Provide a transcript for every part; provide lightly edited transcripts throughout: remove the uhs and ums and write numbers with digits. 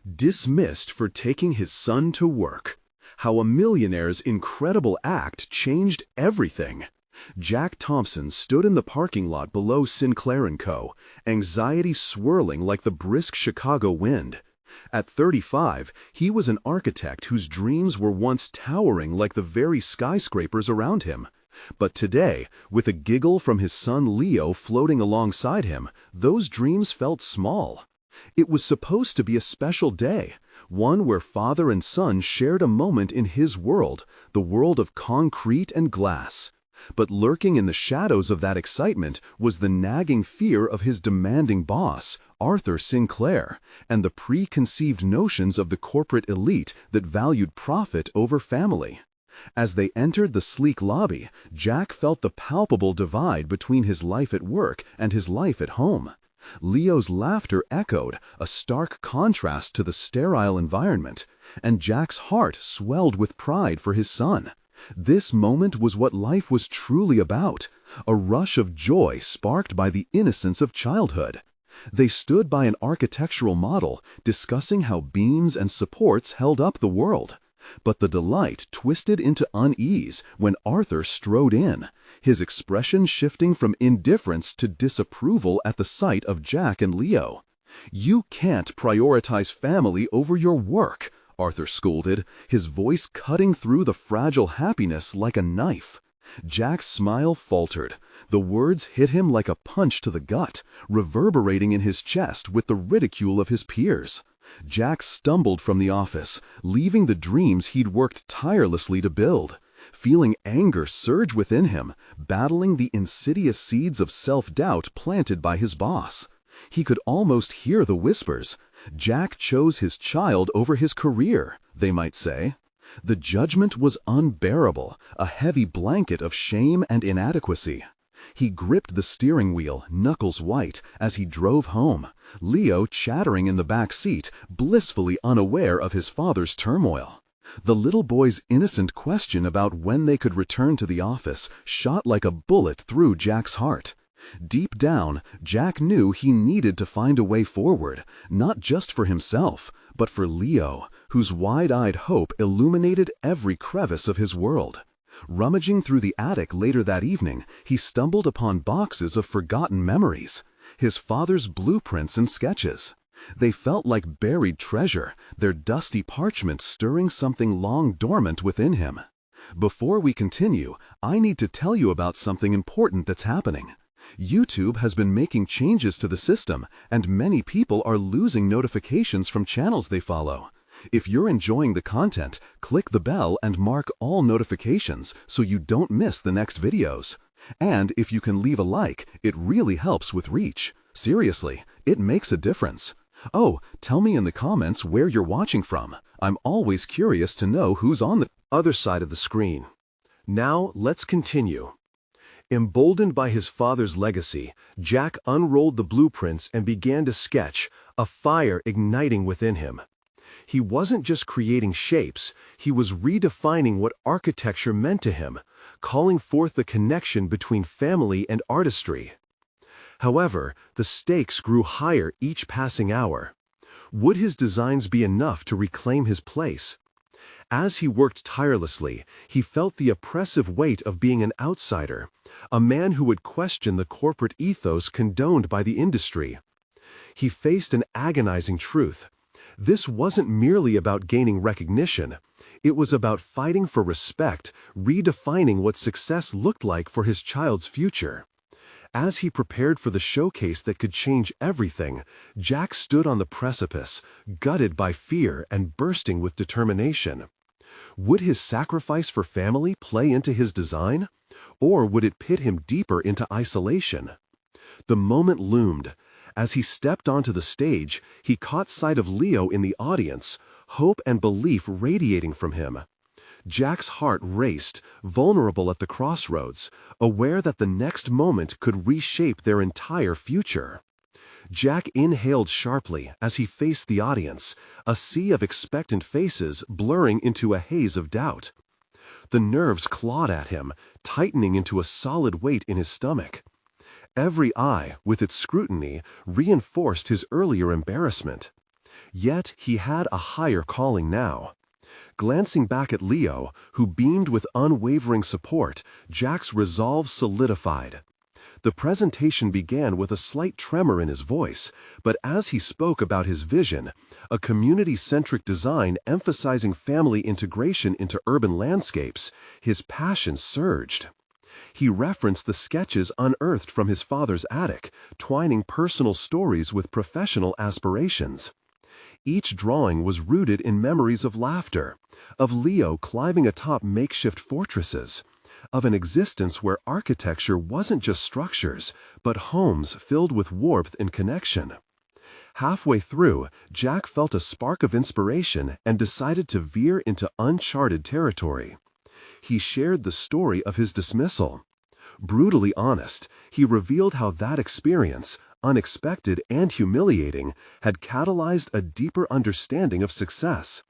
Dismissed for taking his son to work. How a millionaire's incredible act changed everything. Jack Thompson stood in the parking lot below Sinclair & Co., anxiety swirling like the brisk Chicago wind. At 35, he was an architect whose dreams were once towering like the very skyscrapers around him. But today, with a giggle from his son Leo floating alongside him, those dreams felt small. It was supposed to be a special day, one where father and son shared a moment in his world, the world of concrete and glass. But lurking in the shadows of that excitement was the nagging fear of his demanding boss, Arthur Sinclair, and the preconceived notions of the corporate elite that valued profit over family. As they entered the sleek lobby, Jack felt the palpable divide between his life at work and his life at home. Leo's laughter echoed, a stark contrast to the sterile environment, and Jack's heart swelled with pride for his son. This moment was what life was truly about, a rush of joy sparked by the innocence of childhood. They stood by an architectural model, discussing how beams and supports held up the world. But the delight twisted into unease when Arthur strode in, his expression shifting from indifference to disapproval at the sight of Jack and Leo. "You can't prioritize family over your work," Arthur scolded, his voice cutting through the fragile happiness like a knife. Jack's smile faltered. The words hit him like a punch to the gut, reverberating in his chest with the ridicule of his peers. Jack stumbled from the office, leaving the dreams he'd worked tirelessly to build. Feeling anger surge within him, battling the insidious seeds of self-doubt planted by his boss. He could almost hear the whispers. Jack chose his child over his career, they might say. The judgment was unbearable, a heavy blanket of shame and inadequacy. He gripped the steering wheel, knuckles white, as he drove home, Leo chattering in the back seat, blissfully unaware of his father's turmoil. The little boy's innocent question about when they could return to the office shot like a bullet through Jack's heart. Deep down, Jack knew he needed to find a way forward, not just for himself, but for Leo, whose wide-eyed hope illuminated every crevice of his world. Rummaging through the attic later that evening, he stumbled upon boxes of forgotten memories, his father's blueprints and sketches. They felt like buried treasure, their dusty parchment stirring something long dormant within him. Before we continue, I need to tell you about something important that's happening. YouTube has been making changes to the system, and many people are losing notifications from channels they follow. If you're enjoying the content, click the bell and mark all notifications so you don't miss the next videos. And if you can leave a like, it really helps with reach. Seriously, it makes a difference. Oh, tell me in the comments where you're watching from. I'm always curious to know who's on the other side of the screen. Now, let's continue. Emboldened by his father's legacy, Jack unrolled the blueprints and began to sketch, a fire igniting within him. He wasn't just creating shapes, he was redefining what architecture meant to him, calling forth the connection between family and artistry. However, the stakes grew higher each passing hour. Would his designs be enough to reclaim his place? As he worked tirelessly, he felt the oppressive weight of being an outsider, a man who would question the corporate ethos condoned by the industry. He faced an agonizing truth. This wasn't merely about gaining recognition. It was about fighting for respect, redefining what success looked like for his child's future. As he prepared for the showcase that could change everything, Jack stood on the precipice, gutted by fear and bursting with determination. Would his sacrifice for family play into his design? Or would it pit him deeper into isolation? The moment loomed. As he stepped onto the stage, he caught sight of Leo in the audience, hope and belief radiating from him. Jack's heart raced, vulnerable at the crossroads, aware that the next moment could reshape their entire future. Jack inhaled sharply as he faced the audience, a sea of expectant faces blurring into a haze of doubt. The nerves clawed at him, tightening into a solid weight in his stomach. Every eye, with its scrutiny, reinforced his earlier embarrassment. Yet he had a higher calling now. Glancing back at Leo, who beamed with unwavering support, Jack's resolve solidified. The presentation began with a slight tremor in his voice, but as he spoke about his vision, a community-centric design emphasizing family integration into urban landscapes, his passion surged. He referenced the sketches unearthed from his father's attic, twining personal stories with professional aspirations. Each drawing was rooted in memories of laughter, of Leo climbing atop makeshift fortresses, of an existence where architecture wasn't just structures, but homes filled with warmth and connection. Halfway through, Jack felt a spark of inspiration and decided to veer into uncharted territory. He shared the story of his dismissal. Brutally honest, he revealed how that experience, unexpected and humiliating, had catalyzed a deeper understanding of success.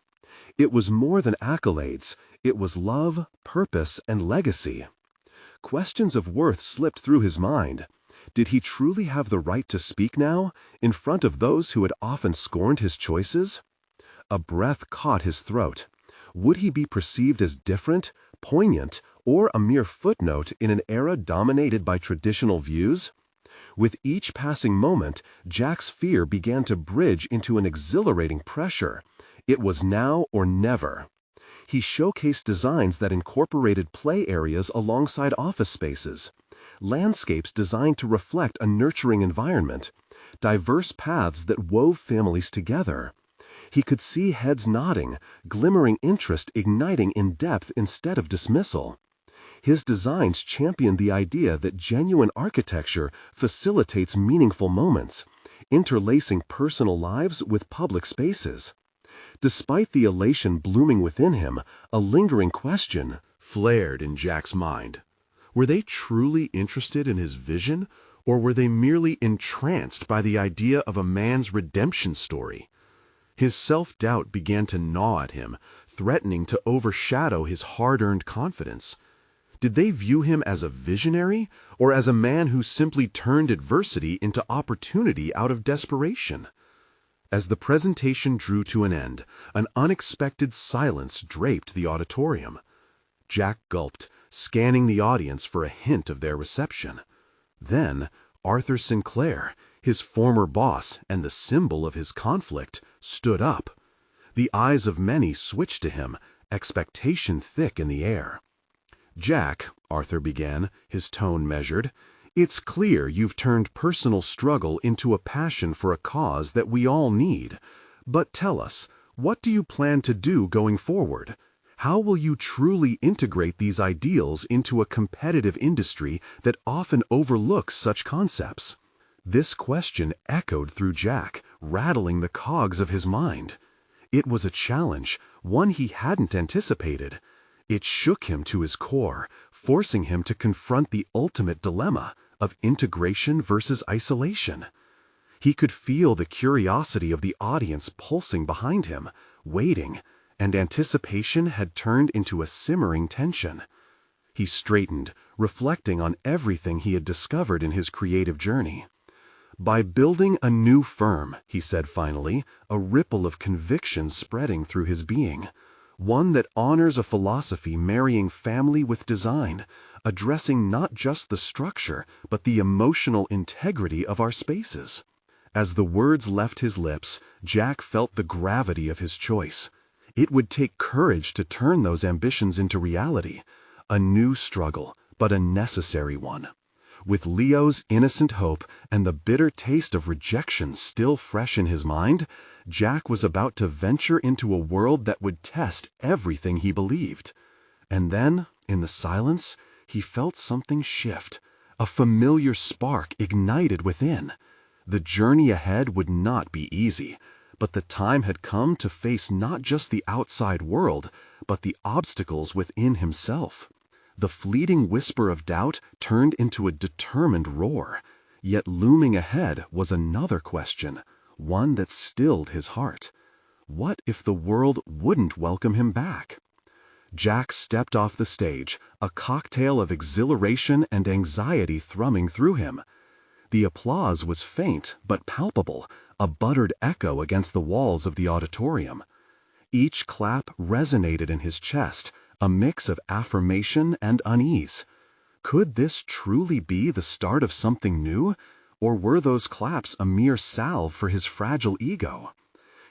It was more than accolades, it was love, purpose, and legacy. Questions of worth slipped through his mind. Did he truly have the right to speak now, in front of those who had often scorned his choices? A breath caught his throat. Would he be perceived as different, poignant, or a mere footnote in an era dominated by traditional views? With each passing moment, Jack's fear began to bridge into an exhilarating pressure. It was now or never. He showcased designs that incorporated play areas alongside office spaces, landscapes designed to reflect a nurturing environment, diverse paths that wove families together. He could see heads nodding, glimmering interest igniting in depth instead of dismissal. His designs championed the idea that genuine architecture facilitates meaningful moments, interlacing personal lives with public spaces. Despite the elation blooming within him, a lingering question flared in Jack's mind. Were they truly interested in his vision, or were they merely entranced by the idea of a man's redemption story? His self-doubt began to gnaw at him, threatening to overshadow his hard-earned confidence. Did they view him as a visionary, or as a man who simply turned adversity into opportunity out of desperation? As the presentation drew to an end, an unexpected silence draped the auditorium. Jack gulped, scanning the audience for a hint of their reception. Then, Arthur Sinclair, his former boss and the symbol of his conflict, stood up. The eyes of many switched to him, expectation thick in the air. "Jack," Arthur began, his tone measured, "it's clear you've turned personal struggle into a passion for a cause that we all need. But tell us, what do you plan to do going forward? How will you truly integrate these ideals into a competitive industry that often overlooks such concepts?" This question echoed through Jack, rattling the cogs of his mind. It was a challenge, one he hadn't anticipated. It shook him to his core, forcing him to confront the ultimate dilemma of integration versus isolation. He could feel the curiosity of the audience pulsing behind him, waiting, and anticipation had turned into a simmering tension. He straightened, reflecting on everything he had discovered in his creative journey. "By building a new firm," he said finally, a ripple of conviction spreading through his being. "One that honors a philosophy marrying family with design, addressing not just the structure, but the emotional integrity of our spaces." As the words left his lips, Jack felt the gravity of his choice. It would take courage to turn those ambitions into reality. A new struggle, but a necessary one. With Leo's innocent hope and the bitter taste of rejection still fresh in his mind, Jack was about to venture into a world that would test everything he believed. And then, in the silence, he felt something shift. A familiar spark ignited within. The journey ahead would not be easy, but the time had come to face not just the outside world, but the obstacles within himself. The fleeting whisper of doubt turned into a determined roar. Yet looming ahead was another question, one that stilled his heart. What if the world wouldn't welcome him back? Jack stepped off the stage, a cocktail of exhilaration and anxiety thrumming through him. The applause was faint but palpable, a buttered echo against the walls of the auditorium. Each clap resonated in his chest, a mix of affirmation and unease. Could this truly be the start of something new, or were those claps a mere salve for his fragile ego?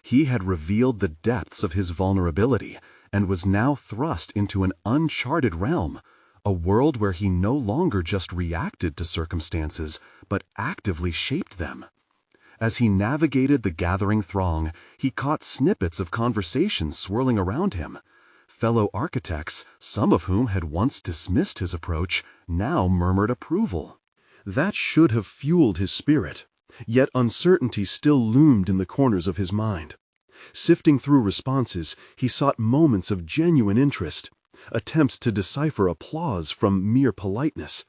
He had revealed the depths of his vulnerability and was now thrust into an uncharted realm, a world where he no longer just reacted to circumstances, but actively shaped them. As he navigated the gathering throng, he caught snippets of conversations swirling around him. Fellow architects, some of whom had once dismissed his approach, now murmured approval. That should have fueled his spirit, yet uncertainty still loomed in the corners of his mind. Sifting through responses, he sought moments of genuine interest, attempts to decipher applause from mere politeness.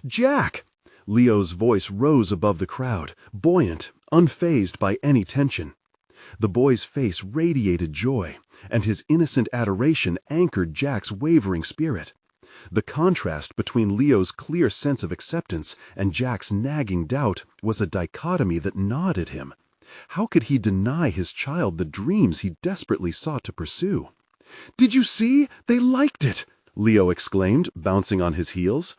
"Jack!" Leo's voice rose above the crowd, buoyant, unfazed by any tension. The boy's face radiated joy, and his innocent adoration anchored Jack's wavering spirit. The contrast between Leo's clear sense of acceptance and Jack's nagging doubt was a dichotomy that gnawed at him. How could he deny his child the dreams he desperately sought to pursue? "Did you see? They liked it!" Leo exclaimed, bouncing on his heels.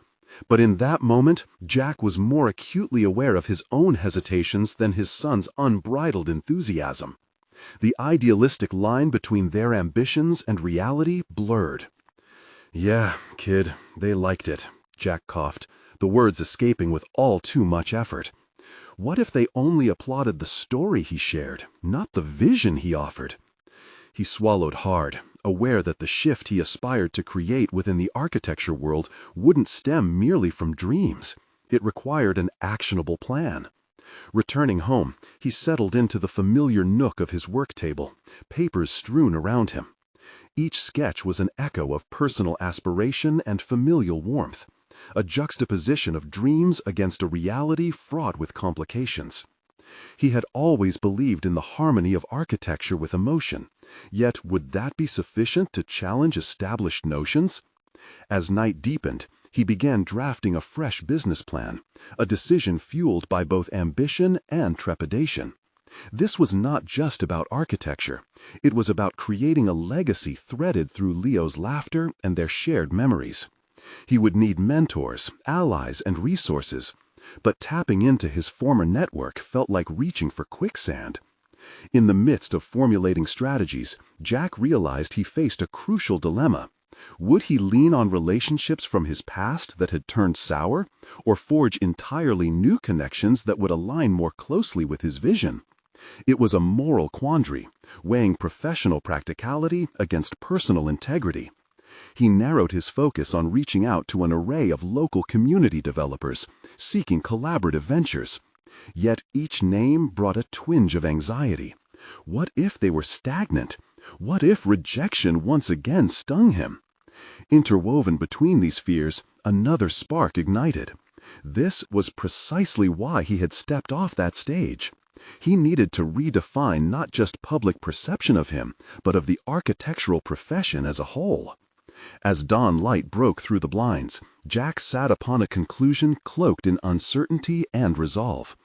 But in that moment, Jack was more acutely aware of his own hesitations than his son's unbridled enthusiasm. The idealistic line between their ambitions and reality blurred. "Yeah, kid, they liked it," Jack coughed, the words escaping with all too much effort. What if they only applauded the story he shared, not the vision he offered? He swallowed hard, aware that the shift he aspired to create within the architecture world wouldn't stem merely from dreams. It required an actionable plan. Returning home, he settled into the familiar nook of his work table, papers strewn around him. Each sketch was an echo of personal aspiration and familial warmth, a juxtaposition of dreams against a reality fraught with complications. He had always believed in the harmony of architecture with emotion, yet would that be sufficient to challenge established notions? As night deepened, he began drafting a fresh business plan, a decision fueled by both ambition and trepidation. This was not just about architecture. It was about creating a legacy threaded through Leo's laughter and their shared memories. He would need mentors, allies, and resources, but tapping into his former network felt like reaching for quicksand. In the midst of formulating strategies, Jack realized he faced a crucial dilemma. Would he lean on relationships from his past that had turned sour, or forge entirely new connections that would align more closely with his vision? It was a moral quandary, weighing professional practicality against personal integrity. He narrowed his focus on reaching out to an array of local community developers, seeking collaborative ventures. Yet each name brought a twinge of anxiety. What if they were stagnant? What if rejection once again stung him? Interwoven between these fears, another spark ignited. This was precisely why he had stepped off that stage. He needed to redefine not just public perception of him, but of the architectural profession as a whole. As dawn light broke through the blinds, Jack sat upon a conclusion cloaked in uncertainty and resolve.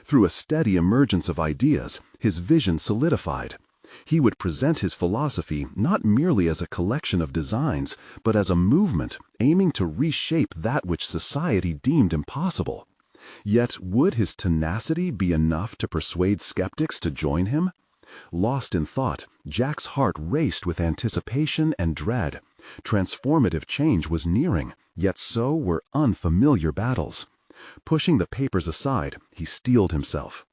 Through a steady emergence of ideas, his vision solidified. He would present his philosophy not merely as a collection of designs, but as a movement aiming to reshape that which society deemed impossible. Yet would his tenacity be enough to persuade skeptics to join him? Lost in thought, Jack's heart raced with anticipation and dread. Transformative change was nearing, yet so were unfamiliar battles. Pushing the papers aside, he steeled himself.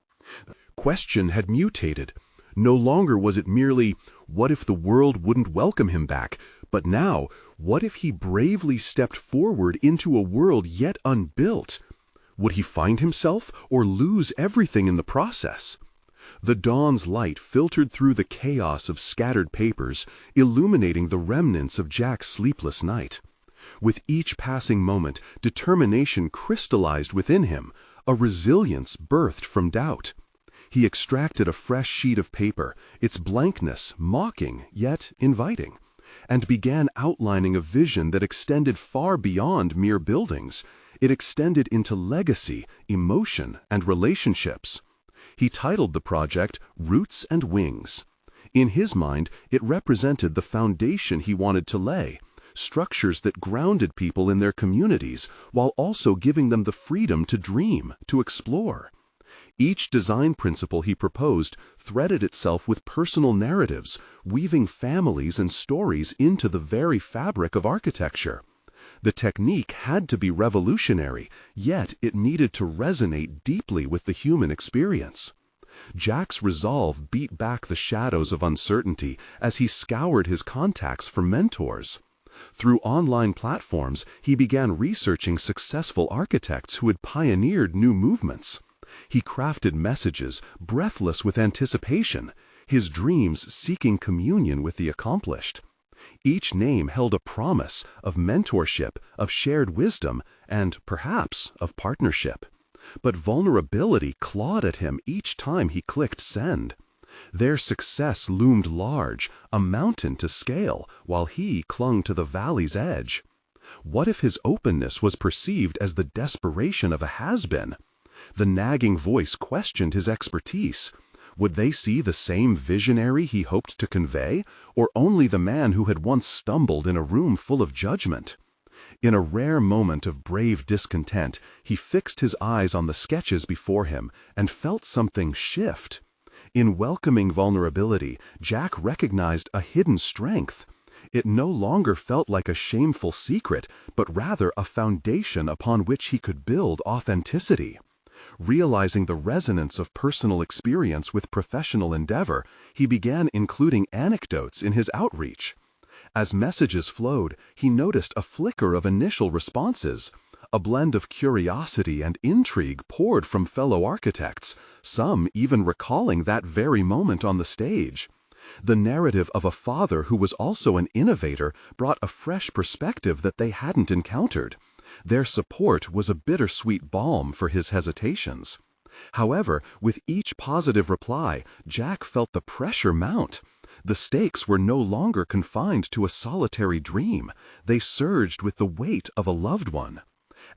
The question had mutated. No longer was it merely, what if the world wouldn't welcome him back? But now, what if he bravely stepped forward into a world yet unbuilt? Would he find himself or lose everything in the process? The dawn's light filtered through the chaos of scattered papers, illuminating the remnants of Jack's sleepless night. With each passing moment, determination crystallized within him, a resilience birthed from doubt. He extracted a fresh sheet of paper, its blankness mocking yet inviting, and began outlining a vision that extended far beyond mere buildings. It extended into legacy, emotion, and relationships. He titled the project Roots and Wings. In his mind, it represented the foundation he wanted to lay, structures that grounded people in their communities while also giving them the freedom to dream, to explore. Each design principle he proposed threaded itself with personal narratives, weaving families and stories into the very fabric of architecture. The technique had to be revolutionary, yet it needed to resonate deeply with the human experience. Jack's resolve beat back the shadows of uncertainty as he scoured his contacts for mentors. Through online platforms, he began researching successful architects who had pioneered new movements. He crafted messages, breathless with anticipation, his dreams seeking communion with the accomplished. Each name held a promise of mentorship, of shared wisdom, and perhaps of partnership. But vulnerability clawed at him each time he clicked send. Their success loomed large, a mountain to scale, while he clung to the valley's edge. What if his openness was perceived as the desperation of a has-been? The nagging voice questioned his expertise. Would they see the same visionary he hoped to convey, or only the man who had once stumbled in a room full of judgment? In a rare moment of brave discontent, he fixed his eyes on the sketches before him and felt something shift. In welcoming vulnerability, Jack recognized a hidden strength. It no longer felt like a shameful secret, but rather a foundation upon which he could build authenticity. Realizing the resonance of personal experience with professional endeavor, he began including anecdotes in his outreach. As messages flowed, he noticed a flicker of initial responses. A blend of curiosity and intrigue poured from fellow architects, some even recalling that very moment on the stage. The narrative of a father who was also an innovator brought a fresh perspective that they hadn't encountered. Their support was a bittersweet balm for his hesitations. However, with each positive reply, Jack felt the pressure mount. The stakes were no longer confined to a solitary dream. They surged with the weight of a loved one.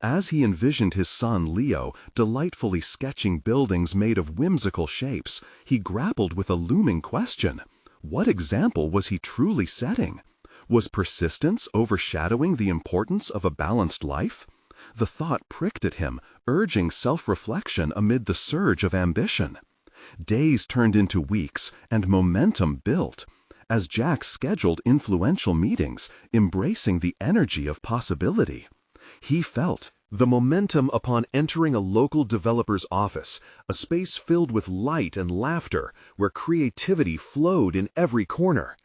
As he envisioned his son Leo delightfully sketching buildings made of whimsical shapes, he grappled with a looming question. What example was he truly setting? Was persistence overshadowing the importance of a balanced life? The thought pricked at him, urging self-reflection amid the surge of ambition. Days turned into weeks, and momentum built. As Jack scheduled influential meetings, embracing the energy of possibility, he felt the momentum upon entering a local developer's office, a space filled with light and laughter, where creativity flowed in every corner.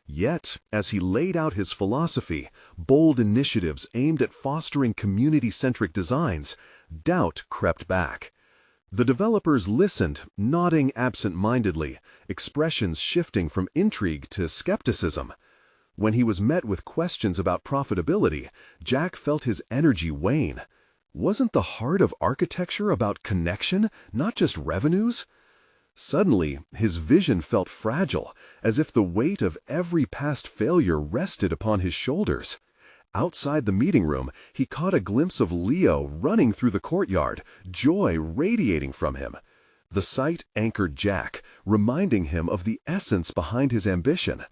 Yet, as he laid out his philosophy, bold initiatives aimed at fostering community-centric designs, doubt crept back. The developers listened, nodding absent-mindedly, expressions shifting from intrigue to skepticism. When he was met with questions about profitability, Jack felt his energy wane. Wasn't the heart of architecture about connection, not just revenues? Suddenly, his vision felt fragile, as if the weight of every past failure rested upon his shoulders. Outside the meeting room, he caught a glimpse of Leo running through the courtyard, joy radiating from him. The sight anchored Jack, reminding him of the essence behind his ambition.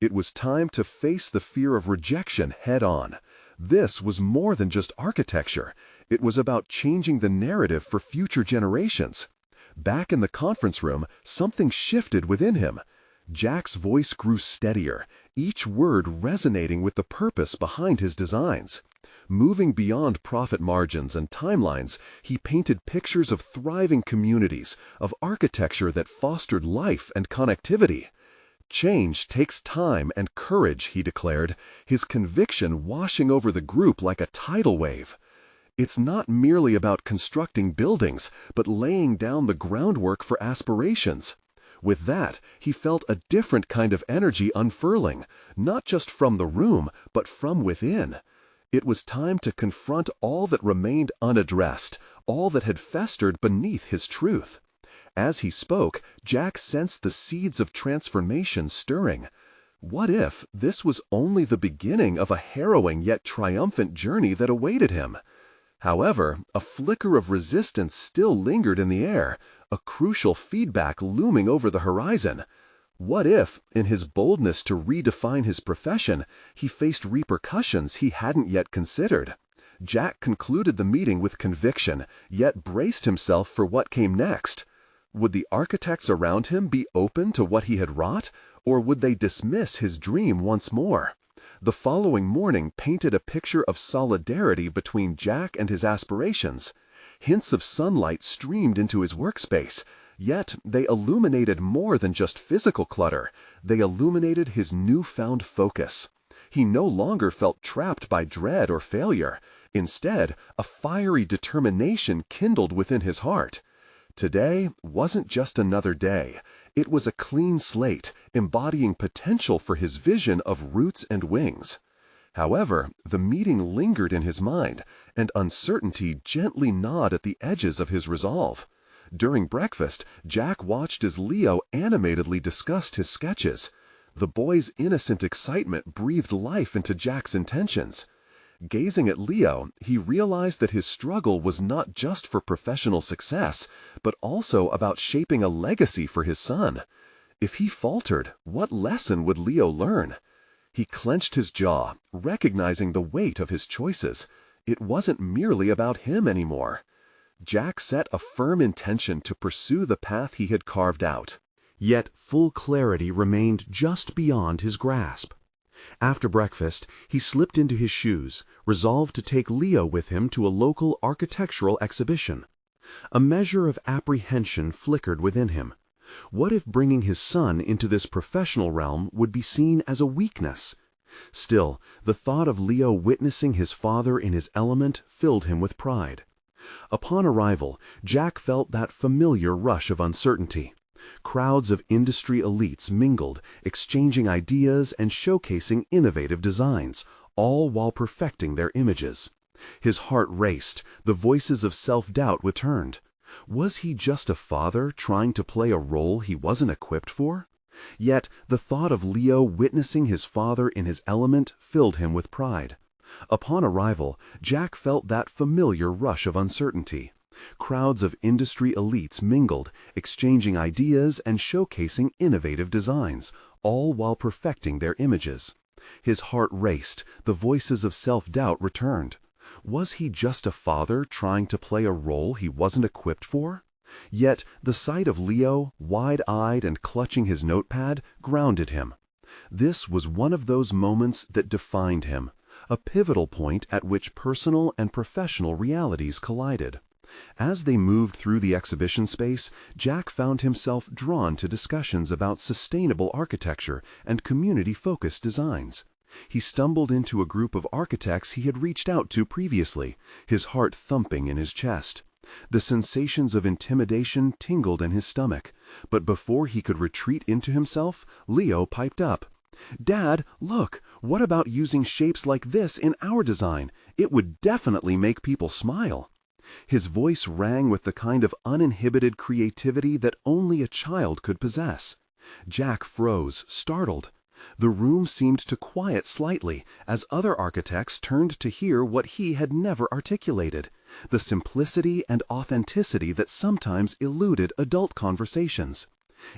It was time to face the fear of rejection head-on. This was more than just architecture. It was about changing the narrative for future generations. Back in the conference room, something shifted within him. Jack's voice grew steadier, each word resonating with the purpose behind his designs. Moving beyond profit margins and timelines, he painted pictures of thriving communities, of architecture that fostered life and connectivity. Change takes time and courage, he declared, his conviction washing over the group like a tidal wave. It's not merely about constructing buildings, but laying down the groundwork for aspirations. With that, he felt a different kind of energy unfurling, not just from the room, but from within. It was time to confront all that remained unaddressed, all that had festered beneath his truth. As he spoke, Jack sensed the seeds of transformation stirring. What if this was only the beginning of a harrowing yet triumphant journey that awaited him? However, a flicker of resistance still lingered in the air, a crucial feedback looming over the horizon. What if, in his boldness to redefine his profession, he faced repercussions he hadn't yet considered? Jack concluded the meeting with conviction, yet braced himself for what came next. Would the architects around him be open to what he had wrought, or would they dismiss his dream once more? The following morning painted a picture of solidarity between Jack and his aspirations. Hints of sunlight streamed into his workspace, yet they illuminated more than just physical clutter. They illuminated his newfound focus. He no longer felt trapped by dread or failure. Instead, a fiery determination kindled within his heart. Today wasn't just another day. It was a clean slate, embodying potential for his vision of roots and wings. However, the meeting lingered in his mind, and uncertainty gently gnawed at the edges of his resolve. During breakfast, Jack watched as Leo animatedly discussed his sketches. The boy's innocent excitement breathed life into Jack's intentions. Gazing at Leo, he realized that his struggle was not just for professional success, but also about shaping a legacy for his son. If he faltered, what lesson would Leo learn? He clenched his jaw, recognizing the weight of his choices. It wasn't merely about him anymore. Jack set a firm intention to pursue the path he had carved out. Yet full clarity remained just beyond his grasp. After breakfast, he slipped into his shoes, resolved to take Leo with him to a local architectural exhibition. A measure of apprehension flickered within him. What if bringing his son into this professional realm would be seen as a weakness? Still, the thought of Leo witnessing his father in his element filled him with pride. Upon arrival, Jack felt that familiar rush of uncertainty. Crowds of industry elites mingled, exchanging ideas and showcasing innovative designs, all while perfecting their images. His heart raced, the voices of self-doubt returned. Was he just a father trying to play a role he wasn't equipped for? Yet the thought of Leo witnessing his father in his element filled him with pride. Upon arrival, Jack felt that familiar rush of uncertainty. Crowds of industry elites mingled, exchanging ideas and showcasing innovative designs, all while perfecting their images. His heart raced, the voices of self-doubt returned. Was he just a father trying to play a role he wasn't equipped for? Yet the sight of Leo, wide-eyed and clutching his notepad, grounded him. This was one of those moments that defined him, a pivotal point at which personal and professional realities collided. As they moved through the exhibition space, Jack found himself drawn to discussions about sustainable architecture and community-focused designs. He stumbled into a group of architects he had reached out to previously, his heart thumping in his chest. The sensations of intimidation tingled in his stomach, but before he could retreat into himself, Leo piped up. "Dad, look, what about using shapes like this in our design? It would definitely make people smile." His voice rang with the kind of uninhibited creativity that only a child could possess. Jack froze, startled. The room seemed to quiet slightly as other architects turned to hear what he had never articulated, the simplicity and authenticity that sometimes eluded adult conversations.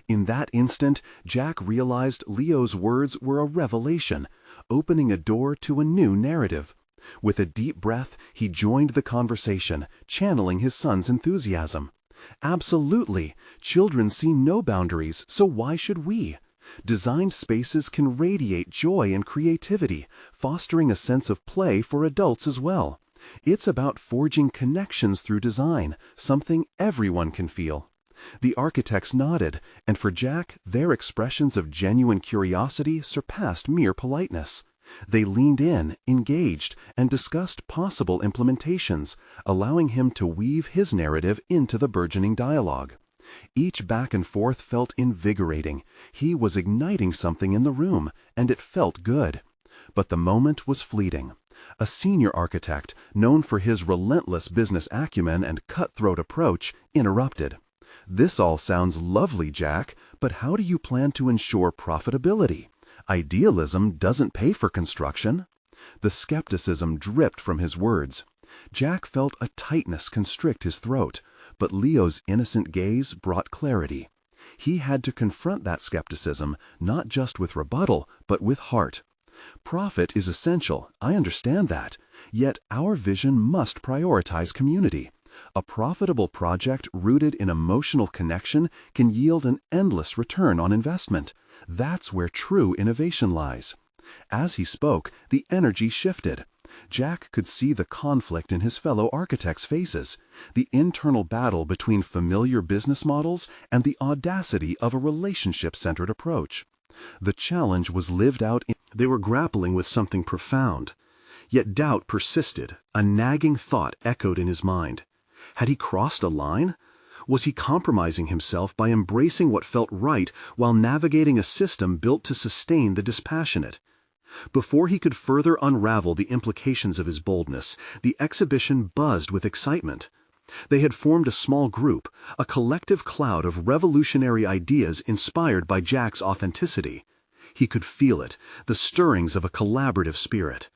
In that instant, Jack realized Leo's words were a revelation, opening a door to a new narrative. With a deep breath, he joined the conversation, channeling his son's enthusiasm. "Absolutely! Children see no boundaries, so why should we? Designed spaces can radiate joy and creativity, fostering a sense of play for adults as well. It's about forging connections through design, something everyone can feel." The architects nodded, and for Jack, their expressions of genuine curiosity surpassed mere politeness. They leaned in, engaged, and discussed possible implementations, allowing him to weave his narrative into the burgeoning dialogue. Each back and forth felt invigorating. He was igniting something in the room, and it felt good. But the moment was fleeting. A senior architect, known for his relentless business acumen and cutthroat approach, interrupted. "This all sounds lovely, Jack, but how do you plan to ensure profitability? Idealism doesn't pay for construction." The skepticism dripped from his words. Jack felt a tightness constrict his throat, but Leo's innocent gaze brought clarity. He had to confront that skepticism, not just with rebuttal, but with heart. Profit is essential, I understand that, yet our vision must prioritize community. A profitable project rooted in emotional connection can yield an endless return on investment. That's where true innovation lies. As he spoke, the energy shifted. Jack could see the conflict in his fellow architects' faces, the internal battle between familiar business models and the audacity of a relationship-centered approach. The challenge was lived out in they were grappling with something profound. Yet doubt persisted, a nagging thought echoed in his mind. Had he crossed a line? Was he compromising himself by embracing what felt right while navigating a system built to sustain the dispassionate? Before he could further unravel the implications of his boldness, the exhibition buzzed with excitement. They had formed a small group, a collective cloud of revolutionary ideas inspired by Jack's authenticity. He could feel it, the stirrings of a collaborative spirit.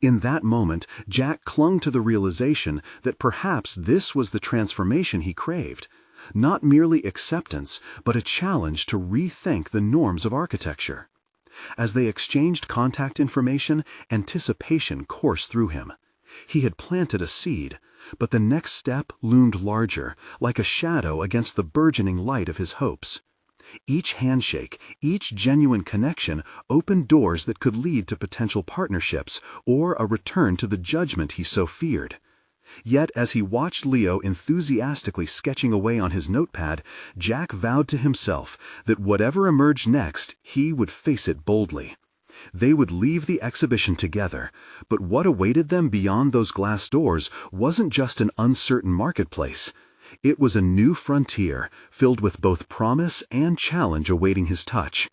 In that moment, Jack clung to the realization that perhaps this was the transformation he craved. Not merely acceptance, but a challenge to rethink the norms of architecture. As they exchanged contact information, anticipation coursed through him. He had planted a seed, but the next step loomed larger, like a shadow against the burgeoning light of his hopes. Each handshake, each genuine connection opened doors that could lead to potential partnerships or a return to the judgment he so feared. Yet as he watched Leo enthusiastically sketching away on his notepad, Jack vowed to himself that whatever emerged next, he would face it boldly. They would leave the exhibition together, but what awaited them beyond those glass doors wasn't just an uncertain marketplace. It was a new frontier, filled with both promise and challenge awaiting his touch.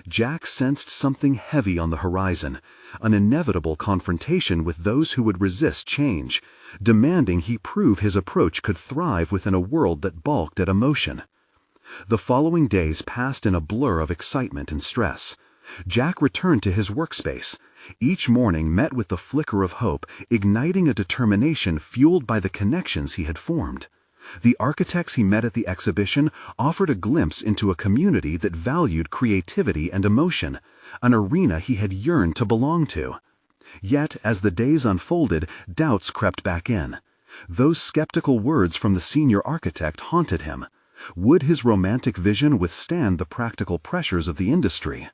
Jack sensed something heavy on the horizon, an inevitable confrontation with those who would resist change, demanding he prove his approach could thrive within a world that balked at emotion. The following days passed in a blur of excitement and stress. Jack returned to his workspace. Each morning met with the flicker of hope, igniting a determination fueled by the connections he had formed. The architects he met at the exhibition offered a glimpse into a community that valued creativity and emotion, an arena he had yearned to belong to. Yet, as the days unfolded, doubts crept back in. Those skeptical words from the senior architect haunted him. Would his romantic vision withstand the practical pressures of the industry?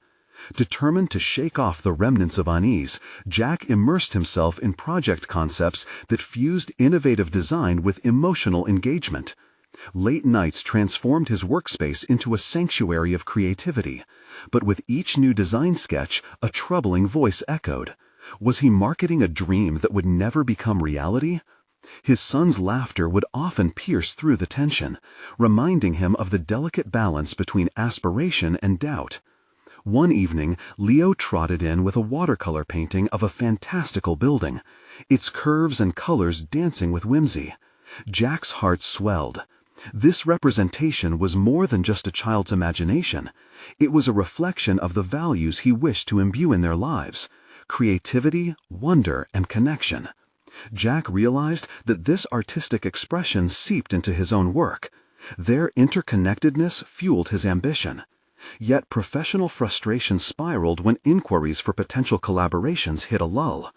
Determined to shake off the remnants of unease, Jack immersed himself in project concepts that fused innovative design with emotional engagement. Late nights transformed his workspace into a sanctuary of creativity, but with each new design sketch, a troubling voice echoed. Was he marketing a dream that would never become reality? His son's laughter would often pierce through the tension, reminding him of the delicate balance between aspiration and doubt. One evening, Leo trotted in with a watercolor painting of a fantastical building, its curves and colors dancing with whimsy. Jack's heart swelled. This representation was more than just a child's imagination. It was a reflection of the values he wished to imbue in their lives: creativity, wonder, and connection. Jack realized that this artistic expression seeped into his own work. Their interconnectedness fueled his ambition. Yet professional frustration spiraled when inquiries for potential collaborations hit a lull.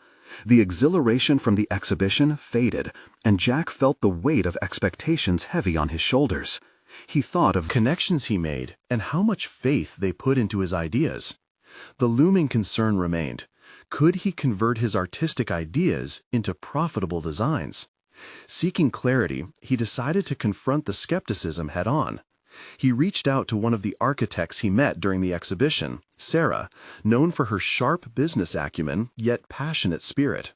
The exhilaration from the exhibition faded, and Jack felt the weight of expectations heavy on his shoulders. He thought of connections he made and how much faith they put into his ideas. The looming concern remained: could he convert his artistic ideas into profitable designs? Seeking clarity, he decided to confront the skepticism head-on. He reached out to one of the architects he met during the exhibition, Sarah, known for her sharp business acumen yet passionate spirit.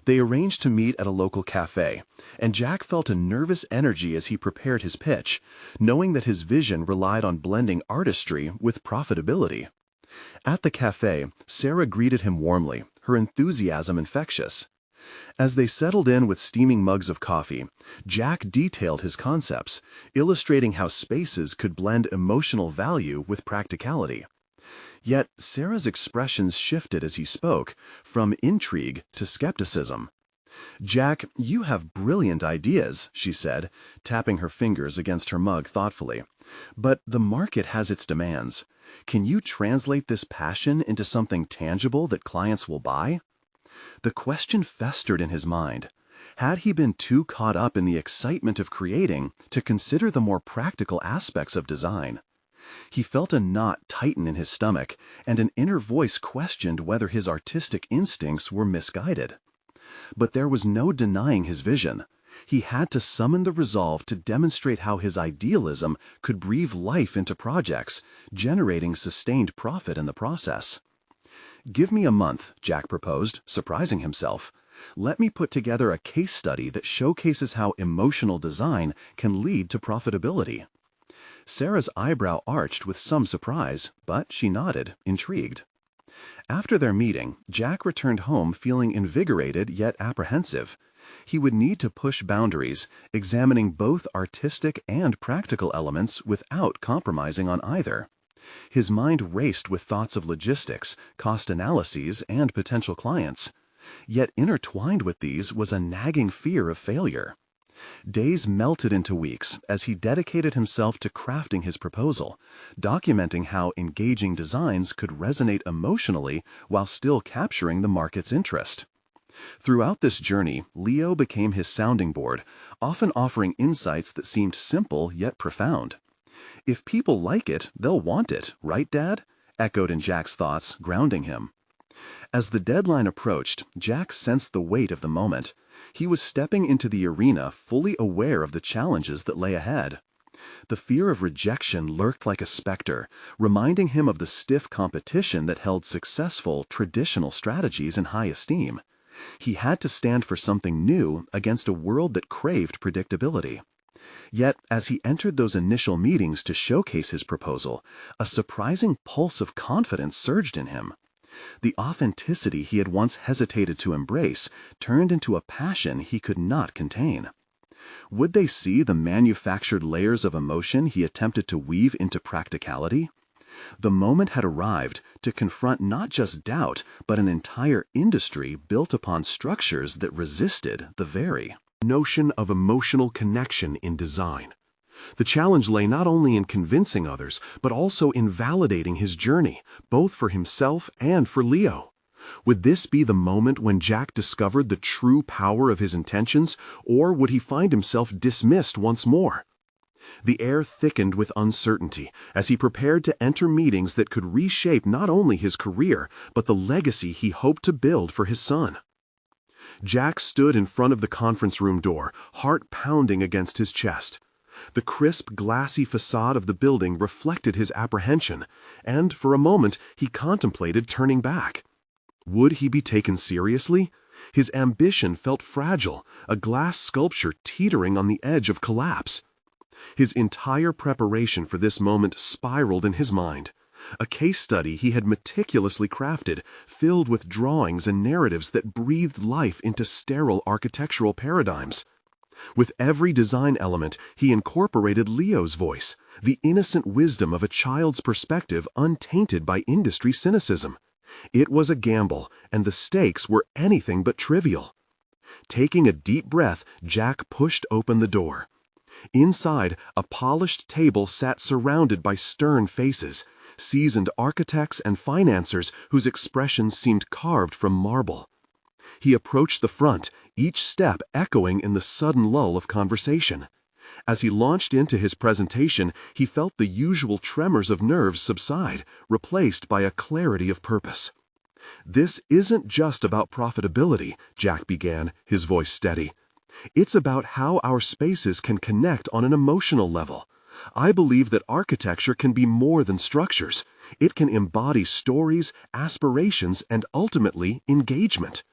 They arranged to meet at a local cafe, and Jack felt a nervous energy as he prepared his pitch, knowing that his vision relied on blending artistry with profitability. At the cafe, Sarah greeted him warmly, her enthusiasm infectious. As they settled in with steaming mugs of coffee, Jack detailed his concepts, illustrating how spaces could blend emotional value with practicality. Yet Sarah's expressions shifted as he spoke, from intrigue to skepticism. "Jack, you have brilliant ideas," she said, tapping her fingers against her mug thoughtfully. "But the market has its demands. Can you translate this passion into something tangible that clients will buy?" The question festered in his mind. Had he been too caught up in the excitement of creating to consider the more practical aspects of design? He felt a knot tighten in his stomach, and an inner voice questioned whether his artistic instincts were misguided. But there was no denying his vision. He had to summon the resolve to demonstrate how his idealism could breathe life into projects, generating sustained profit in the process. "Give me a month," Jack proposed, surprising himself. "Let me put together a case study that showcases how emotional design can lead to profitability." Sarah's eyebrow arched with some surprise, but she nodded, intrigued. After their meeting, Jack returned home feeling invigorated yet apprehensive. He would need to push boundaries, examining both artistic and practical elements without compromising on either. His mind raced with thoughts of logistics, cost analyses, and potential clients. Yet intertwined with these was a nagging fear of failure. Days melted into weeks as he dedicated himself to crafting his proposal, documenting how engaging designs could resonate emotionally while still capturing the market's interest. Throughout this journey, Leo became his sounding board, often offering insights that seemed simple yet profound. "If people like it, they'll want it, right, Dad?" echoed in Jack's thoughts, grounding him. As the deadline approached, Jack sensed the weight of the moment. He was stepping into the arena fully aware of the challenges that lay ahead. The fear of rejection lurked like a specter, reminding him of the stiff competition that held successful, traditional strategies in high esteem. He had to stand for something new against a world that craved predictability. Yet, as he entered those initial meetings to showcase his proposal, a surprising pulse of confidence surged in him. The authenticity he had once hesitated to embrace turned into a passion he could not contain. Would they see the manufactured layers of emotion he attempted to weave into practicality? The moment had arrived to confront not just doubt, but an entire industry built upon structures that resisted the very notion of emotional connection in design. The challenge lay not only in convincing others, but also in validating his journey, both for himself and for Leo. Would this be the moment when Jack discovered the true power of his intentions, or would he find himself dismissed once more? The air thickened with uncertainty as he prepared to enter meetings that could reshape not only his career, but the legacy he hoped to build for his son. Jack stood in front of the conference room door, heart pounding against his chest. The crisp, glassy facade of the building reflected his apprehension, and for a moment he contemplated turning back. Would he be taken seriously? His ambition felt fragile, a glass sculpture teetering on the edge of collapse. His entire preparation for this moment spiraled in his mind. A case study he had meticulously crafted, filled with drawings and narratives that breathed life into sterile architectural paradigms. With every design element, he incorporated Leo's voice, the innocent wisdom of a child's perspective untainted by industry cynicism. It was a gamble, and the stakes were anything but trivial. Taking a deep breath, Jack pushed open the door. Inside, a polished table sat surrounded by stern faces, seasoned architects and financiers whose expressions seemed carved from marble. He approached the front, each step echoing in the sudden lull of conversation. As he launched into his presentation, he felt the usual tremors of nerves subside, replaced by a clarity of purpose. "This isn't just about profitability," Jack began, his voice steady. "It's about how our spaces can connect on an emotional level. I believe that architecture can be more than structures. It can embody stories, aspirations, and ultimately engagement."